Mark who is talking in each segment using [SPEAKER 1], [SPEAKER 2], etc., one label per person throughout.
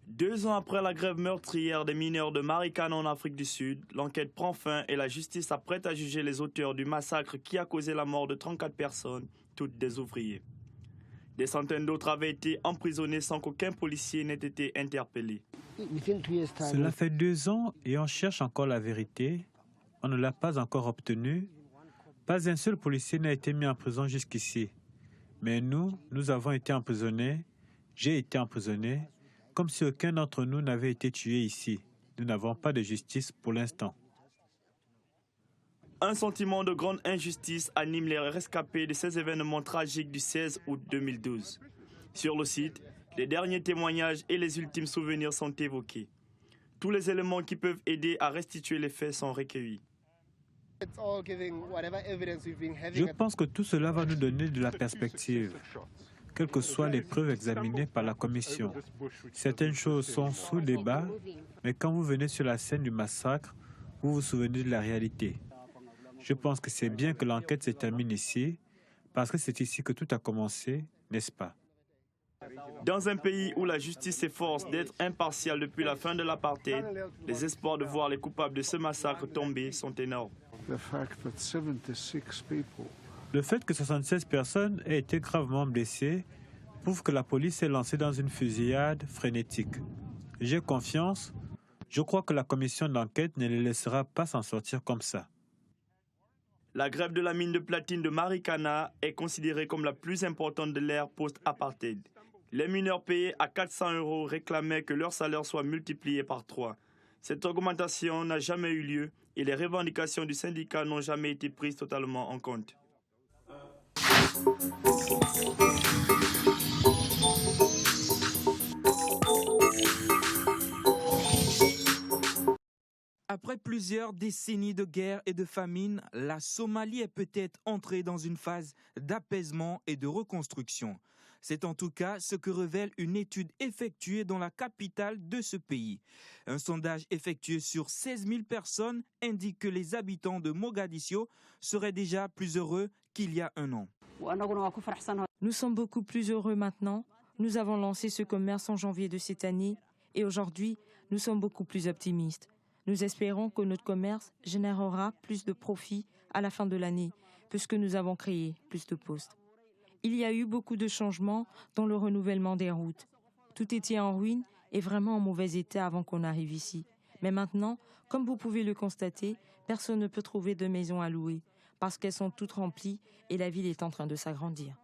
[SPEAKER 1] 2 ans après la grève meurtrière des mineurs de Marikana en Afrique du Sud, l'enquête prend fin et la justice s'apprête à juger les auteurs du massacre qui a causé la mort de 34 personnes, toutes des ouvriers. Des centaines d'autres avaient été emprisonnés sans qu'aucun policier n'ait été interpellé.
[SPEAKER 2] Cela fait 2 ans et on cherche encore la vérité. On ne l'a pas encore obtenue. Pas un seul policier n'a été mis en prison jusqu'ici. Mais nous avons été emprisonnés. J'ai été emprisonné. Comme si aucun d'entre nous n'avait été tué ici. Nous n'avons pas de justice pour l'instant.
[SPEAKER 1] Un sentiment de grande injustice anime les rescapés de ces événements tragiques du 16 août 2012. Sur le site, les derniers témoignages et les ultimes souvenirs sont évoqués. Tous les éléments qui peuvent aider à restituer les faits sont recueillis.
[SPEAKER 2] Je pense que tout cela va nous donner de la perspective, quelles que soient les preuves examinées par la commission. Certaines choses sont sous débat, mais quand vous venez sur la scène du massacre, vous vous souvenez de la réalité. Je pense que c'est bien que l'enquête se termine ici, parce que c'est ici que tout a commencé, n'est-ce pas?
[SPEAKER 1] Dans un pays où la justice s'efforce d'être impartiale depuis la fin de l'apartheid, les espoirs de voir les coupables de ce massacre tomber sont énormes.
[SPEAKER 2] Le fait que 76 personnes aient été gravement blessées prouve que la police s'est lancée dans une fusillade frénétique. J'ai confiance. Je crois que la commission d'enquête ne les laissera pas s'en sortir comme ça.
[SPEAKER 1] La grève de la mine de platine de Marikana est considérée comme la plus importante de l'ère post-apartheid. Les mineurs payés à 400 € réclamaient que leur salaire soit multiplié par 3. Cette augmentation n'a jamais eu lieu et les revendications du syndicat n'ont jamais été prises totalement en compte.
[SPEAKER 3] Après plusieurs décennies de guerre et de famine, la Somalie est peut-être entrée dans une phase d'apaisement et de reconstruction. C'est en tout cas ce que révèle une étude effectuée dans la capitale de ce pays. Un sondage effectué sur 16 000 personnes indique que les habitants de Mogadiscio seraient déjà plus heureux qu'il y a un an.
[SPEAKER 4] Nous sommes beaucoup plus heureux maintenant. Nous avons lancé ce commerce en janvier de cette année et aujourd'hui, nous sommes beaucoup plus optimistes. Nous espérons que notre commerce générera plus de profits à la fin de l'année, puisque nous avons créé plus de postes. Il y a eu beaucoup de changements dans le renouvellement des routes. Tout était en ruine et vraiment en mauvais état avant qu'on arrive ici. Mais maintenant, comme vous pouvez le constater, personne ne peut trouver de maison à louer, parce qu'elles sont toutes remplies et la ville est en train de s'agrandir.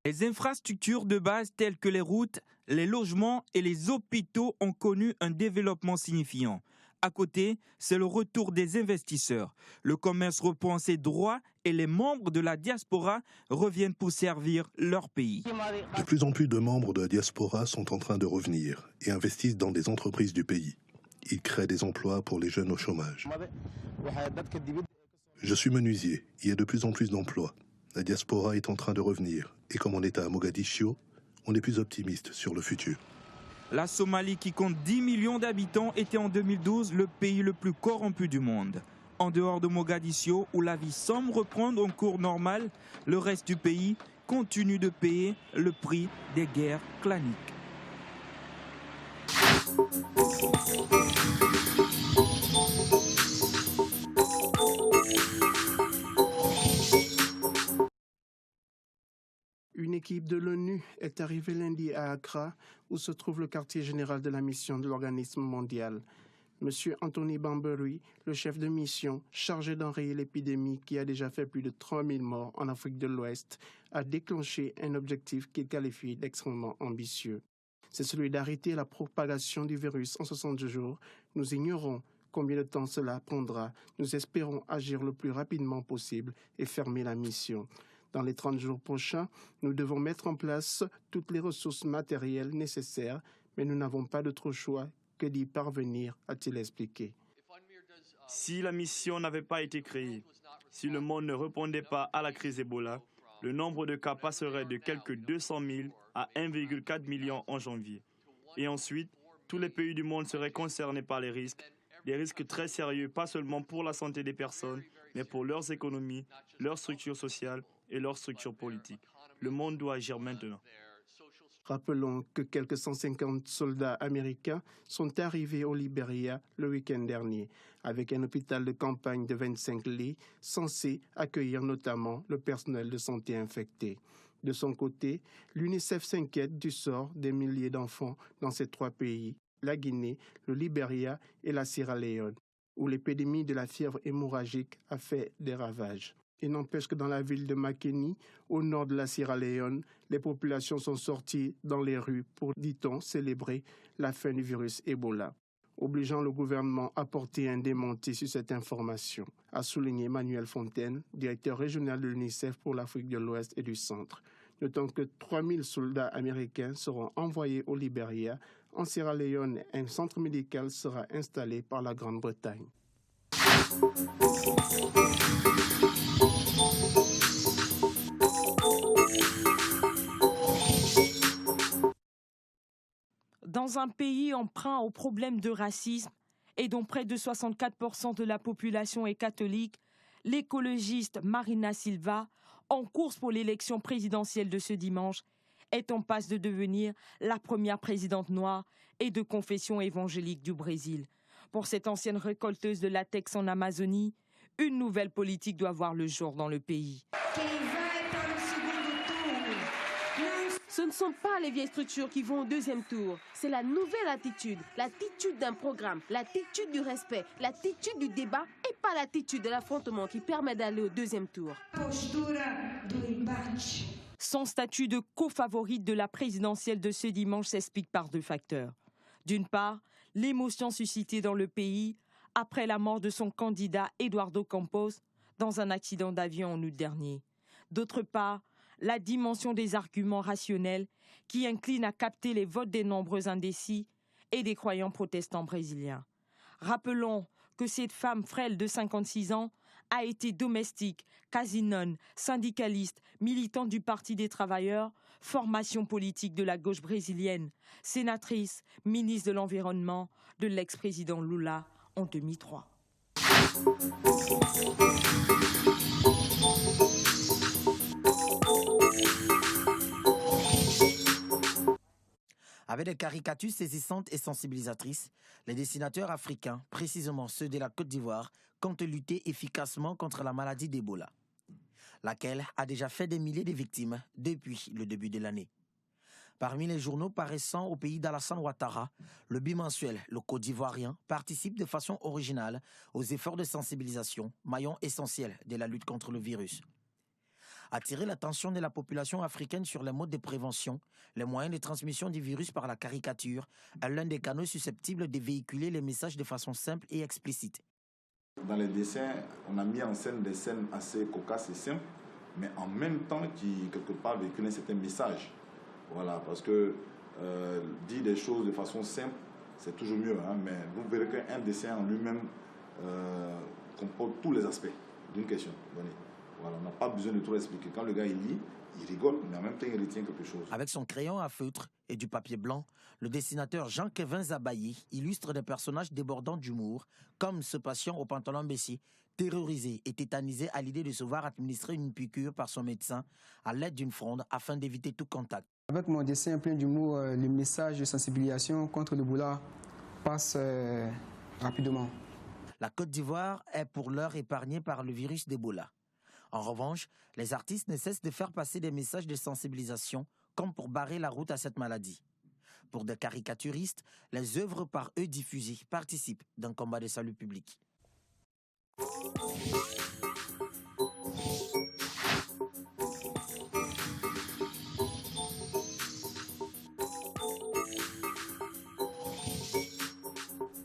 [SPEAKER 3] Les infrastructures de base telles que les routes, les logements et les hôpitaux ont connu un développement signifiant. À côté, c'est le retour des investisseurs. Le commerce reprend ses droits et les membres de la diaspora reviennent pour servir leur pays.
[SPEAKER 5] De plus en plus de membres de la diaspora sont en train de revenir et investissent dans des entreprises du pays. Ils créent des emplois pour les jeunes au chômage. Je suis menuisier. Il y a de plus en plus d'emplois. La diaspora est en train de revenir. Et comme on est à Mogadiscio, on est plus optimiste sur le futur.
[SPEAKER 3] La Somalie, qui compte 10 millions d'habitants, était en 2012 le pays le plus corrompu du monde. En dehors de Mogadiscio, où la vie semble reprendre un cours normal, le reste du pays continue de payer le prix des guerres claniques.
[SPEAKER 6] Une équipe de l'ONU est arrivée lundi à Accra, où se trouve le quartier général de la mission de l'organisme mondial. Monsieur Anthony Bambery, le chef de mission chargé d'enrayer l'épidémie qui a déjà fait plus de 3000 morts en Afrique de l'Ouest, a déclenché un objectif qu'il qualifie d'extrêmement ambitieux. C'est celui d'arrêter la propagation du virus en 60 jours. Nous ignorons combien de temps cela prendra. Nous espérons agir le plus rapidement possible et fermer la mission. Dans les 30 jours prochains, nous devons mettre en place toutes les ressources matérielles nécessaires, mais nous n'avons pas d'autre choix que d'y parvenir, a-t-il expliqué.
[SPEAKER 1] Si la mission n'avait pas été créée, si le monde ne répondait pas à la crise Ebola, le nombre de cas passerait de quelques 200 000 à 1,4 million en janvier. Et ensuite, Tous les pays du monde seraient concernés par les risques. Des risques très sérieux, pas seulement pour la santé des personnes, mais pour leurs économies, leurs structures sociales et leurs structures politiques. Le monde doit agir maintenant.
[SPEAKER 6] Rappelons que quelques 150 soldats américains sont arrivés au Libéria le week-end dernier, avec un hôpital de campagne de 25 lits, censé accueillir notamment le personnel de santé infecté. De son côté, l'UNICEF s'inquiète du sort des milliers d'enfants dans ces trois pays, la Guinée, le Libéria et la Sierra Leone, où l'épidémie de la fièvre hémorragique a fait des ravages. Il n'empêche que dans la ville de Makeni, au nord de la Sierra Leone, les populations sont sorties dans les rues pour, dit-on, célébrer la fin du virus Ebola, obligeant le gouvernement à porter un démenti sur cette information, a souligné Emmanuel Fontaine, directeur régional de l'UNICEF pour l'Afrique de l'Ouest et du Centre. Notons que 3000 soldats américains seront envoyés au Libéria. En Sierra Leone, un centre médical sera installé par la Grande-Bretagne.
[SPEAKER 4] Dans un pays emprunt aux problèmes de racisme et dont près de 64% de la population est catholique, l'écologiste Marina Silva, en course pour l'élection présidentielle de ce dimanche, est en passe de devenir la première présidente noire et de confession évangélique du Brésil. Pour cette ancienne récolteuse de latex en Amazonie, une nouvelle politique doit voir le jour dans le pays.
[SPEAKER 7] Ce ne sont pas les vieilles structures qui vont au deuxième tour. C'est la nouvelle attitude, l'attitude d'un programme, l'attitude du respect, l'attitude du débat et pas l'attitude de l'affrontement qui permet d'aller au deuxième tour.
[SPEAKER 4] Son statut de co-favorite de la présidentielle de ce dimanche s'explique par deux facteurs. D'une part, l'émotion suscitée dans le pays après la mort de son candidat Eduardo Campos dans un accident d'avion en août dernier. D'autre part, la dimension des arguments rationnels qui inclinent à capter les votes des nombreux indécis et des croyants protestants brésiliens. Rappelons que cette femme frêle de 56 ans a été domestique, quasi-nonne, syndicaliste, militante du Parti des travailleurs, formation politique de la gauche brésilienne, sénatrice, ministre de l'Environnement de l'ex-président Lula en 2003.
[SPEAKER 8] Avec des caricatures saisissantes et sensibilisatrices, les dessinateurs africains, précisément ceux de la Côte d'Ivoire, comptent lutter efficacement contre la maladie d'Ebola, laquelle a déjà fait des milliers de victimes depuis le début de l'année. Parmi les journaux paraissant au pays d'Alassane Ouattara, le bimensuel Le Côte d'Ivoirien participe de façon originale aux efforts de sensibilisation, maillon essentiel de la lutte contre le virus. Attirer l'attention de la population africaine sur les modes de prévention, les moyens de transmission du virus par la caricature, est l'un des canaux susceptibles de véhiculer les messages de façon simple et explicite.
[SPEAKER 9] Dans les dessins, on a mis en scène des scènes assez cocasses et simples, mais en même temps qui, quelque part, véhiculent un certain message. Voilà, parce que dire des choses de façon simple, c'est toujours mieux, hein, mais vous verrez qu'un dessin en lui-même comporte tous les aspects d'une question donnée. Voilà, on n'a pas besoin de tout expliquer. Quand le gars il lit, il rigole, mais en même temps il retient quelque chose.
[SPEAKER 8] Avec son crayon à feutre et du papier blanc, le dessinateur Jean-Kévin Zabayi illustre des personnages débordants d'humour, comme ce patient au pantalon baissé, terrorisé et tétanisé à l'idée de se voir administrer une piqûre par son médecin à l'aide d'une fronde afin d'éviter tout contact.
[SPEAKER 10] Avec mon dessin plein d'humour, le message de sensibilisation contre l'Ebola passe rapidement.
[SPEAKER 8] La Côte d'Ivoire est pour l'heure épargnée par le virus d'Ebola. En revanche, les artistes ne cessent de faire passer des messages de sensibilisation comme pour barrer la route à cette maladie. Pour des caricaturistes, les œuvres par eux diffusées participent d'un combat de salut public.